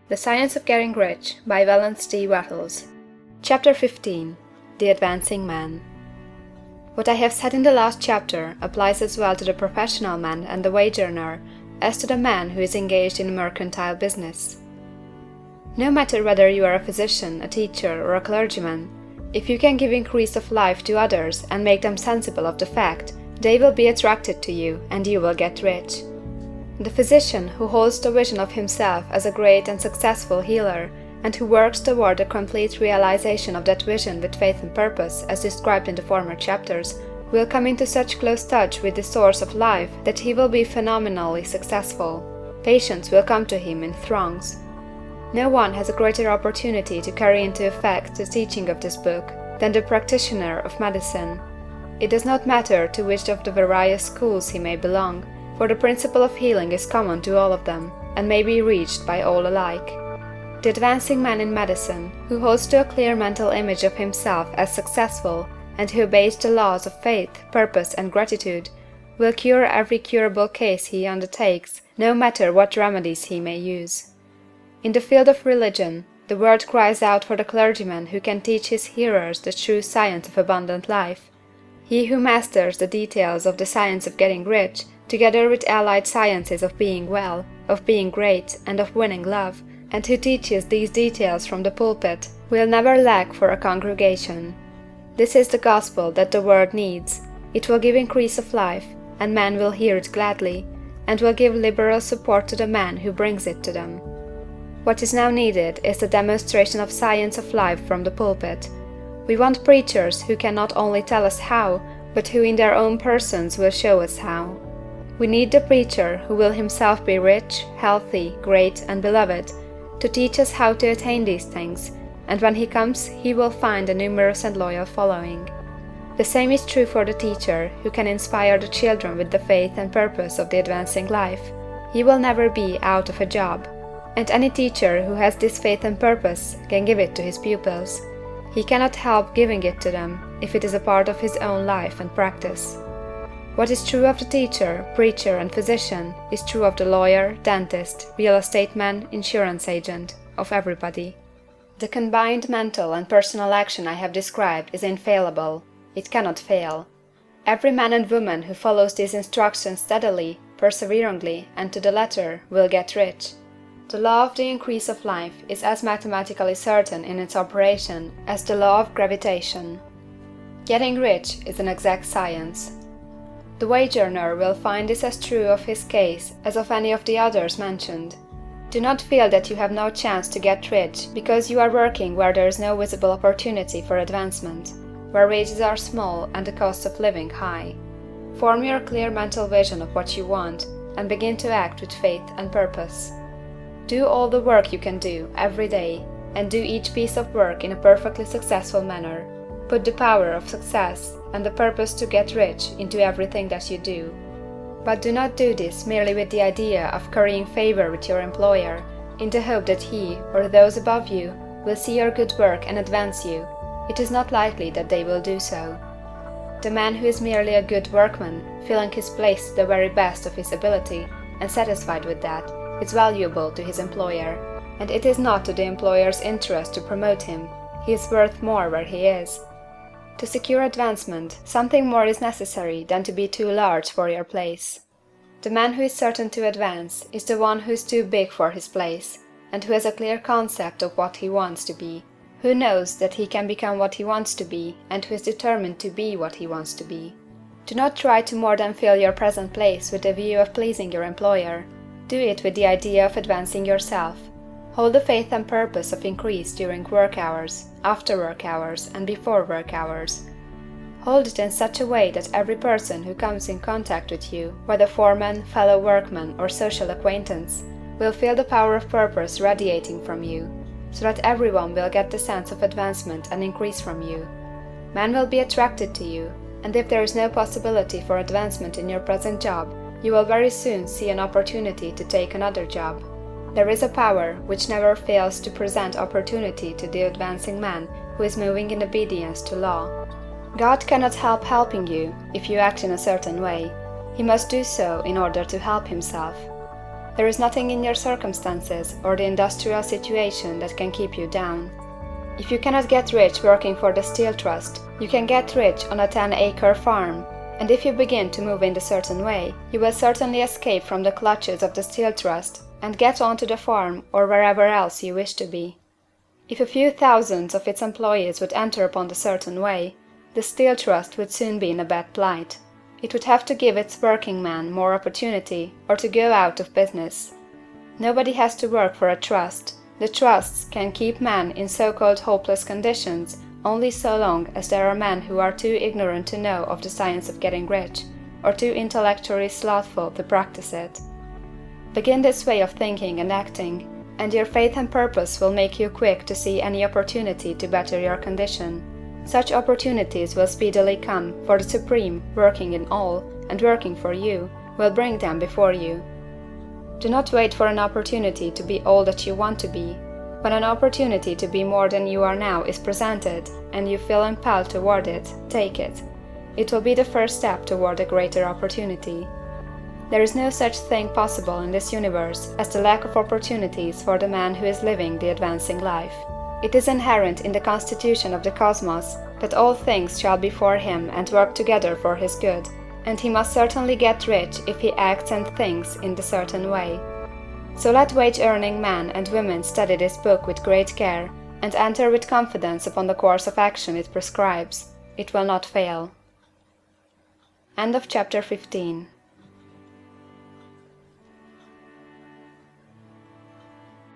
The Science of Getting Rich by Wallace D. Wattles. Chapter 15. The Advancing Man. What I have said in the last chapter applies as well to the professional man and the wage earner as to the man who is engaged in mercantile business. No matter whether you are a physician, a teacher, or a clergyman, if you can give increase of life to others and make them sensible of the fact, they will be attracted to you and you will get rich. The physician who holds the vision of himself as a great and successful healer, and who works toward the complete realization of that vision with faith and purpose, as described in the former chapters, will come into such close touch with the source of life that he will be phenomenally successful. Patients will come to him in throngs. No one has a greater opportunity to carry into effect the teaching of this book than the practitioner of medicine. It does not matter to which of the various schools he may belong, for the principle of healing is common to all of them, and may be reached by all alike. The advancing man in medicine, who holds to a clear mental image of himself as successful, and who obeys the laws of faith, purpose, and gratitude, will cure every curable case he undertakes, no matter what remedies he may use. In the field of religion, the world cries out for the clergyman who can teach his hearers the true science of abundant life. He who masters the details of the science of getting rich, together with allied sciences of being well, of being great, and of winning love, and who teaches these details from the pulpit, will never lack for a congregation. This is the gospel that the world needs. It will give increase of life, and men will hear it gladly, and will give liberal support to the man who brings it to them. What is now needed is the demonstration of science of life from the pulpit. We want preachers who can not only tell us how, but who in their own persons will show us how. We need the preacher who will himself be rich, healthy, great, and beloved, to teach us how to attain these things, and when he comes he will find a numerous and loyal following. The same is true for the teacher who can inspire the children with the faith and purpose of the advancing life. He will never be out of a job, and any teacher who has this faith and purpose can give it to his pupils. He cannot help giving it to them if it is a part of his own life and practice. What is true of the teacher, preacher, and physician is true of the lawyer, dentist, real estate man, insurance agent, of everybody. The combined mental and personal action I have described is infallible. It cannot fail. Every man and woman who follows these instructions steadily, perseveringly, and to the letter will get rich. The law of the increase of life is as mathematically certain in its operation as the law of gravitation. Getting rich is an exact science. The wage earner will find this as true of his case as of any of the others mentioned. Do not feel that you have no chance to get rich because you are working where there is no visible opportunity for advancement, where wages are small and the cost of living high. Form your clear mental vision of what you want and begin to act with faith and purpose. Do all the work you can do every day, and do each piece of work in a perfectly successful manner. Put the power of success and the purpose to get rich into everything that you do. But do not do this merely with the idea of currying favor with your employer, in the hope that he, or those above you, will see your good work and advance you. It is not likely that they will do so. The man who is merely a good workman, filling his place to the very best of his ability, and satisfied with that, is valuable to his employer, and it is not to the employer's interest to promote him. He is worth more where he is. To secure advancement, something more is necessary than to be too large for your place. The man who is certain to advance is the one who is too big for his place, and who has a clear concept of what he wants to be, who knows that he can become what he wants to be, and who is determined to be what he wants to be. Do not try to more than fill your present place with the view of pleasing your employer. Do it with the idea of advancing yourself. Hold the faith and purpose of increase during work hours, after work hours, and before work hours. Hold it in such a way that every person who comes in contact with you, whether foreman, fellow workman, or social acquaintance, will feel the power of purpose radiating from you, so that everyone will get the sense of advancement and increase from you. Men will be attracted to you, and if there is no possibility for advancement in your present job, you will very soon see an opportunity to take another job. There is a power which never fails to present opportunity to the advancing man who is moving in obedience to law. God cannot help helping you if you act in a certain way. He must do so in order to help himself. There is nothing in your circumstances or the industrial situation that can keep you down. If you cannot get rich working for the Steel Trust, you can get rich on a 10-acre farm, and if you begin to move in a certain way, you will certainly escape from the clutches of the Steel Trust and get on to the farm or wherever else you wish to be. If a few thousands of its employees would enter upon the certain way, the Steel Trust would soon be in a bad plight. It would have to give its working men more opportunity or to go out of business. Nobody has to work for a trust. The trusts can keep men in so-called hopeless conditions only so long as there are men who are too ignorant to know of the science of getting rich, or too intellectually slothful to practice it. Begin this way of thinking and acting, and your faith and purpose will make you quick to see any opportunity to better your condition. Such opportunities will speedily come, for the Supreme, working in all, and working for you, will bring them before you. Do not wait for an opportunity to be all that you want to be. When an opportunity to be more than you are now is presented, and you feel impelled toward it, take it. It will be the first step toward a greater opportunity. There is no such thing possible in this universe as the lack of opportunities for the man who is living the advancing life. It is inherent in the constitution of the cosmos that all things shall be for him and work together for his good, and he must certainly get rich if he acts and thinks in the certain way. So let wage-earning men and women study this book with great care, and enter with confidence upon the course of action it prescribes. It will not fail. End of chapter 15.